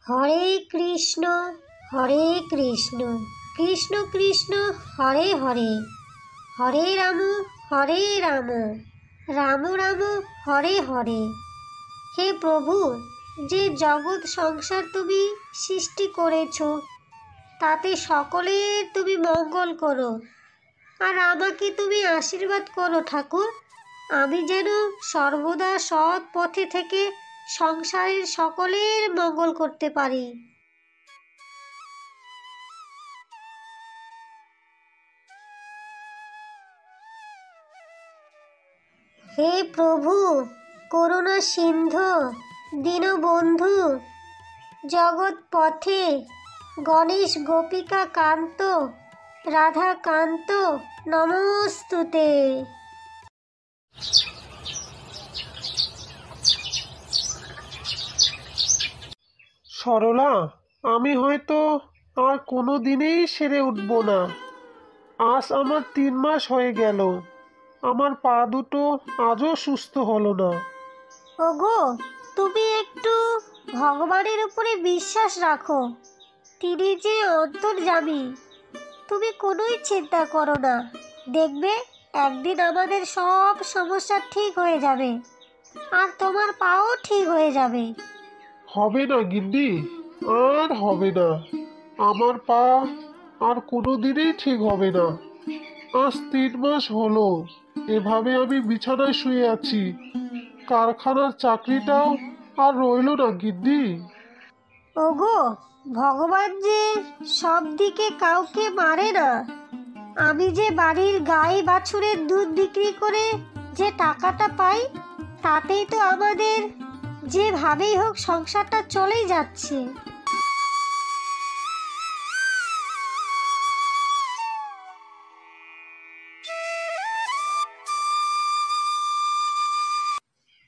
হরে কৃষ্ণ কৃষ্ণ কৃষ্ণ হরে হরে, হরে রাম রাম রাম হরে হরে। হে প্রভু, যে জগৎ সংসার তুমি সৃষ্টি করেছ তাতে সকলের তুমি মঙ্গল করো, আর আমাকে তুমি আশীর্বাদ করো ঠাকুর, আমি যেন সর্বদা সৎ পথে থেকে সংসারের সকলের মঙ্গল করতে পারি। হে প্রভু, করুণা সিন্ধু, দীনবন্ধু, জগৎ পথে গণেশ গোপিকা কান্ত, রাধা কান্ত, নমস্তুতে। সরলা, আমি হয়তো আর কোনো দিনেই সেরে উঠব না। আজ আমার 3 মাস হয়ে গেল, আমার পা দুটো আজও সুস্থ হলো না। ওগো, তুমি একটু ভগবানের উপরে বিশ্বাস রাখো, তিনি যে অন্তর্যামী। তুমি কোনোই চিন্তা করো না, দেখবে একদিন আমাদের সব সমস্যা ঠিক হয়ে যাবে, আর তোমার পাও ঠিক হয়ে যাবে। হবে না গিন্নি, আর হবে না। আমার পা আর কোনো দিনেই ঠিক হবে না। আজ 3 মাস হলো এভাবে আমি বিছানায় শুয়ে আছি। কারখানার চাকরিটাও আর রইল না গিন্নি। ওগো, ভগবান যে সব দিকে কাউকে মারে না। আমি যে বাড়ির গাই বাছুরের দুধ বিক্রি করে যে টাকাটা পাই, তাতেই তো আমাদের যেভাবেই হোক সংসারটা চলেই যাচ্ছে।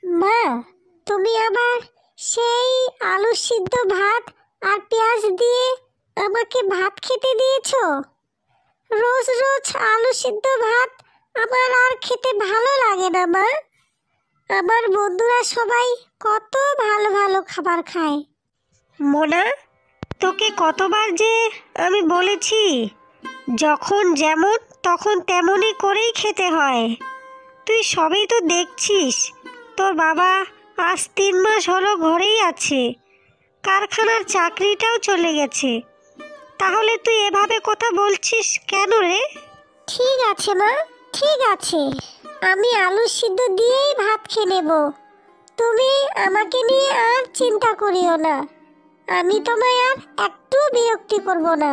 মা, তুমি আবার সেই আলু সিদ্ধ ভাত আর পেঁয়াজ দিয়ে আমাকে ভাত খেতে দিয়েছো। রোজ রোজ আলু সিদ্ধ ভাত আমার আর খেতে ভালো লাগে না মা। আমার বন্ধুরা সবাই কত ভালো ভালো খাবার খায়। মোনা, তোকে কতবার যে আমি বলেছি, যখন যেমন তখন তেমনই করেই খেতে হয়। তুই সবই তো দেখছিস, তোর বাবা আজ 3 মাস হলো ঘরেই আছে, কারখানার চাকরিটাও চলে গেছে, তাহলে তুই এভাবে কথা বলছিস কেন রে? ঠিক আছে মা, ঠিক আছে, আমি আলু সিদ্ধ দিয়েই ভাত খেয়ে নেব। তুমি আমাকে নিয়ে আর চিন্তা করিও না, আমি তোমায় আর একটু বিরক্তি করব না।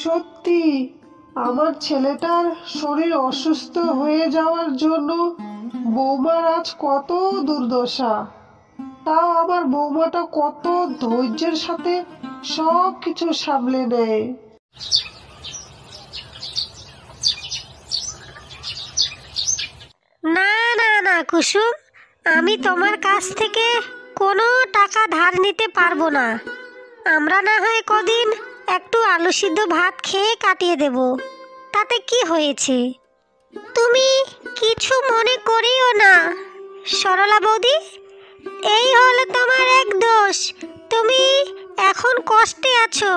সত্যি আমার ছেলেটার শরীর অসুস্থ হয়ে যাওয়ার জন্য বৌমার আজ কত দুর্দশা। তাও আমার বৌমাটা কত ধৈর্যের সাথে সব কিছু সামলে নেয়। না না না কুসুম, আমি তোমার কাছ থেকে কোনো টাকা ধার নিতে পারবো না। আমরা না হয় কদিন একটু আলু সিদ্ধ ভাত খেয়ে কাটিয়ে দেব, তাতে কি হয়েছে? তুমি কিছু মনে করিও না সরলা বৌদি, এই হলো তোমার এক দোষ। তুমি এখন কষ্টে আছো,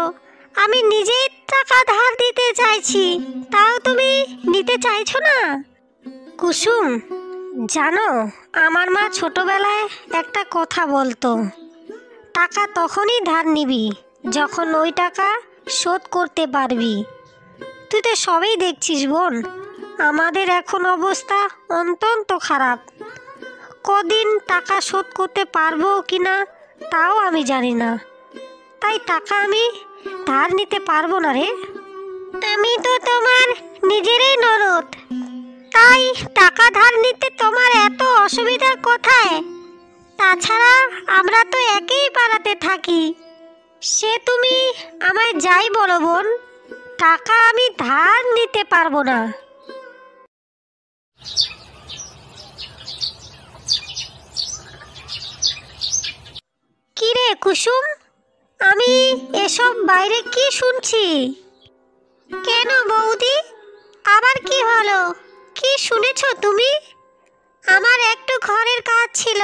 আমি নিজেই টাকা ধার দিতে চাইছি, তাও তুমি নিতে চাইছো না। কুসুম, জানো আমার মা ছোটবেলায় একটা কথা বলতো, টাকা তখনই ধার নিবি যখন ওই টাকা শোধ করতে পারবি। তুই তো সবই দেখছিস বোন, আমাদের এখন অবস্থা অত্যন্ত খারাপ। কদিন টাকা শোধ করতে পারবো কিনা তাও আমি জানি না, তাই টাকা আমি ধার নিতে পারবো না রে। আমি তো তোমার নিজেরই ননদ, তাই টাকা ধার নিতে তোমার এত অসুবিধা কোথায়? তাছাড়া আমরা তো একই পাড়াতে থাকি। সে তুমি আমায় যাই বলো বোন, টাকা আমি ধার নিতে পারবো না। কি রে কুসুম, আমি এসব বাইরে কি শুনছি? কেন বৌদি, আবার কি হলো? কি শুনেছো তুমি? আমার একটু ঘরের কাজ ছিল,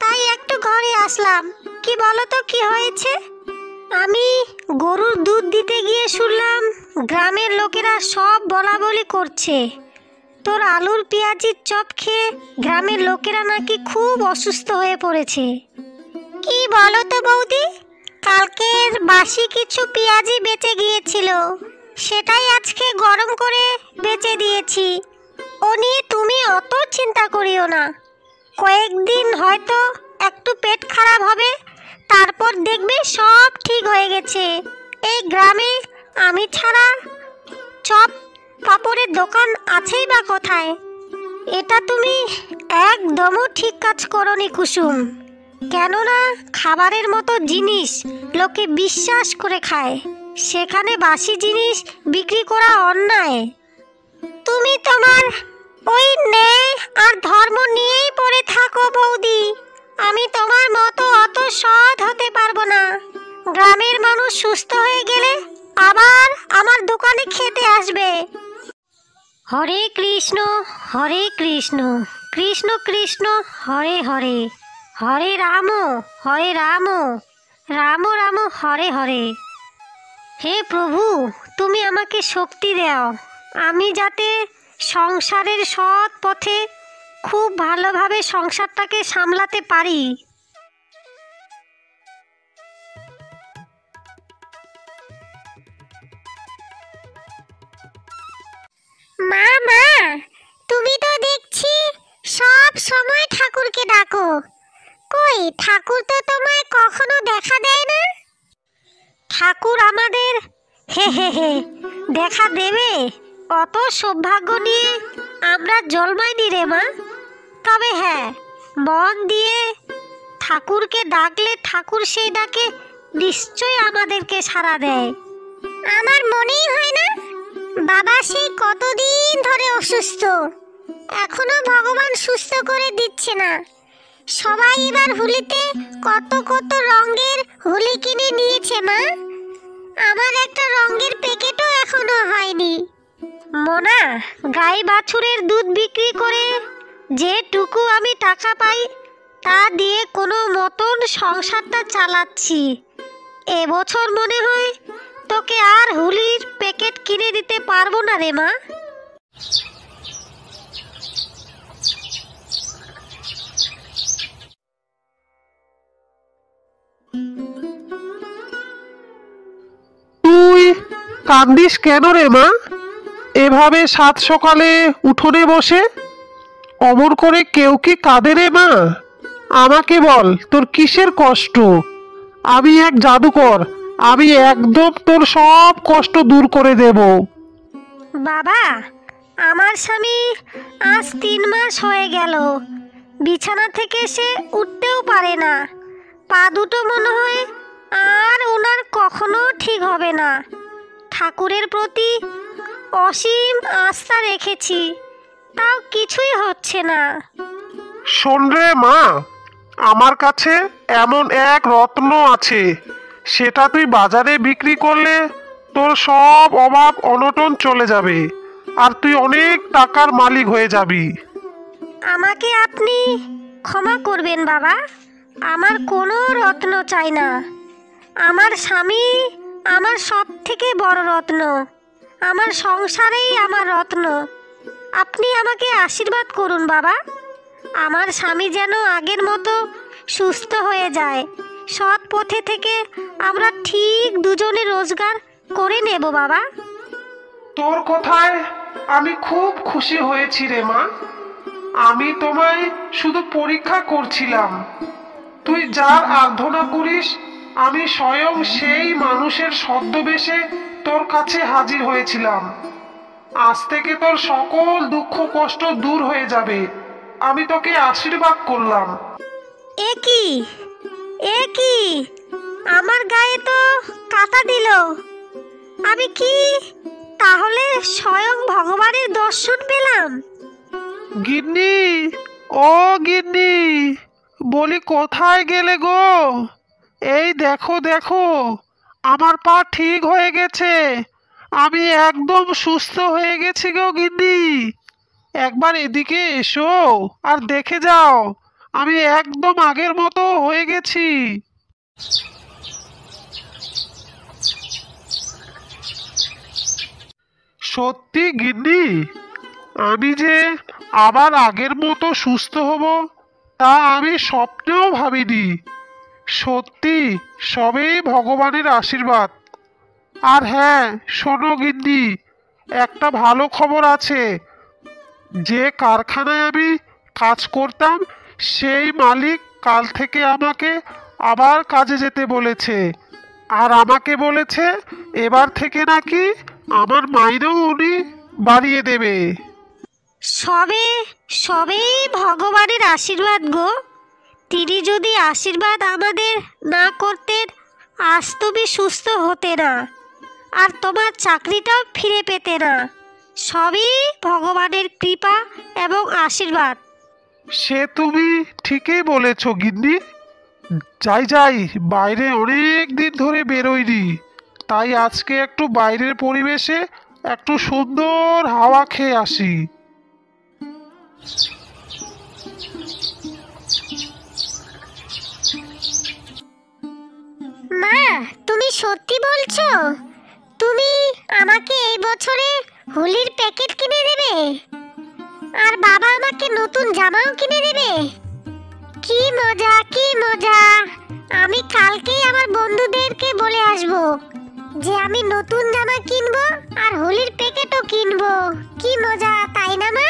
তাই একটু ঘরে আসলাম। কি বলো তো কি হয়েছে? আমি গরুর দুধ দিতে গিয়ে শুনলাম গ্রামের লোকেরা সব বলা বলি করছে তোর আলুর পেঁয়াজির চপ খেয়ে গ্রামের লোকেরা নাকি খুব অসুস্থ হয়ে পড়েছে। কি বলো তো বৌদি, কালকের বাসি কিছু পেঁয়াজি বেঁচে গিয়েছিল, সেটাই আজকে গরম করে বেঁচে দিয়েছি। ও নিয়ে তুমি অত চিন্তা করিও না, কয়েকদিন হয়তো একটু পেট খারাপ হবে, তারপর দেখবে সব ঠিক হয়ে গেছে। এই গ্রামে আমি ছাড়া চপ পাপড়ের দোকান আছেই বা কোথায়? এটা তুমি একদমও ঠিক কাজ করনি কুসুম, কেননা খাবারের মতো জিনিস লোকে বিশ্বাস করে খায়, সেখানে বাসি জিনিস বিক্রি করা অন্যায়। তুমি তোমার ওই ন্যায় আর ধর্ম নিয়েই পড়ে থাকো বৌদি, আমি তোমার মতো অত সৎ হতে পারবো না। গ্রামের মানুষ সুস্থ হয়ে গেলে আবার আমার দোকানে খেতে আসবে। হরে কৃষ্ণ কৃষ্ণ কৃষ্ণ হরে হরে, হরে রাম রাম রাম হরে হরে। হে প্রভু, তুমি আমাকে শক্তি দাও, আমি যাতে সংসারের সৎ পথে খুব ভালোভাবে সংসারটাকে সামলাতে পারি। মা মা, তুমি তো দেখছি সব সময় ঠাকুরকে ডাকো, কই ঠাকুর তো তোমায় কখনো দেখা দেয় না। ঠাকুর আমাদের হে দেখা দেবে অত সৌভাগ্য নিয়ে আমরা জন্মাইনি রে মা। তবে হ্যাঁ, মন দিয়ে ঠাকুরকে ডাকলে ঠাকুর সেই ডাকে নিশ্চয়ই আমাদেরকে সাড়া দেয়। আমার মনেই হয় না বাবা সেই কতদিন ধরে অসুস্থ, এখনো ভগবান সুস্থ করে দিচ্ছে না। সবাই এবার হোলিতে কত কত রঙের হোলি কিনে নিয়েছে মা, আমার একটা রঙের প্যাকেটও এখনো হয়নি। মোনা, গাই বাছুরের দুধ বিক্রি করে যেটুকু আমি টাকা পাই তা দিয়ে কোনো মতন সংসারটা চালাচ্ছি। এবছর মনে হয় তোকে আর হোলির প্যাকেট কিনে দিতে পারবো না রে মা। তুই কান্দিস কেন রে মা? এভাবে সাত সকালে উঠোনে বসে অমর করে কেউ কি কাঁদে রে মা? আমাকে বল তোর কিসের কষ্ট? আমি এক জাদুকর, আমি একদম তোর সব কষ্ট দূর করে দেব। বাবা, আমার স্বামী আজ 3 মাস হয়ে গেল, বিছানা থেকে সে উঠতেও পারে না, পা দুটো মনে হয় আর ওনার কখনো ঠিক হবে না। ঠাকুরের প্রতি অসীম আস্থা রেখেছি, তাও কিছুই হচ্ছে না। শোন রে মা, আমার কাছে এমন এক রত্ন আছে, সেটা তুই বাজারে বিক্রি করলে তোর সব অভাব অনটন চলে যাবে, আর তুই অনেক টাকার মালিক হয়ে যাবি। আমাকে আপনি ক্ষমা করবেন বাবা, আমার কোনো রত্ন চাই না। আমার স্বামী আমার সব থেকে বড় রত্ন, আমার সংসারেই আমার রত্ন। আপনি আমাকে আশীর্বাদ করুন বাবা, আমার স্বামী যেন আগের মতো সুস্থ হয়ে যায়। সৎ পথে থেকে আমরা ঠিক দুজনে রোজগার করে নেব বাবা। তোর কথায় আমি খুব খুশি হয়েছি রে মা। আমি তোমায় শুধু পরীক্ষা করছিলাম, তুই যার আরাধনা করিস আমি স্বয়ং সেই মানুষের ছদ্মবেশে তোর কাছে হাজির হয়েছিলাম। আজ থেকে তোর সকল দুঃখ কষ্ট দূর হয়ে যাবে, আমি তোকে আশীর্বাদ করলাম। এ কি আমার গায়ে তো কাঁটা দিল, আমি কি তাহলে স্বয়ং ভগবানের দর্শন পেলাম? গিন্নি, ও গিন্নি, বলি কোথায় গেলে গো? এই দেখো দেখো, আমার পা ঠিক হয়ে গেছে, আমি একদম সুস্থ হয়ে গেছি গো গিন্নি। একবার এদিকে এসো আর দেখে যাও, আমি একদম আগের মতো হয়ে গেছি। সত্যি গিন্নি, আমি যে আবার আগের মতো সুস্থ হব তা আমি স্বপ্নেও ভাবিনি। সত্যি সবই ভগবানের আশীর্বাদ। আর হ্যাঁ, শোনো গিন্নি, একটা ভালো খবর আছে। যে কারখানায় আমি কাজ করতাম সেই মালিক কাল থেকে আমাকে আবার কাজে যেতে বলেছে। আর আমাকে বলেছে এবার থেকে নাকি আমার মাইনেও উনি বাড়িয়ে দেবে। সবে সবেই ভগবানের আশীর্বাদ গো। তিনি যদি আশীর্বাদ আমাদের না করতেন, আজ তুমি সুস্থ হতে না, আর তোমার চাকরিটাও ফিরে পেতে না। সবই ভগবানের কৃপা এবং আশীর্বাদ। সে তুমি ঠিকই বলেছ গিন্নি। যাই যাই, বাইরে অনেক দিন ধরে বেরোইনি, তাই আজকে একটু বাইরের পরিবেশে একটু সুন্দর হাওয়া খেয়ে আসি। মা, তুমি সত্যি বলছো? তুমি আমাকে এই বছরে হোলির প্যাকেট কিনে দেবে? আর বাবা আমাকে নতুন জামাও কিনে দেবে? কি মজা, কি মজা! আমি কালকেই আমার বন্ধুদেরকে বলে আসবো যে আমি নতুন জামা কিনবো আর হোলির প্যাকেটও কিনবো। কি মজা, তাই না মা?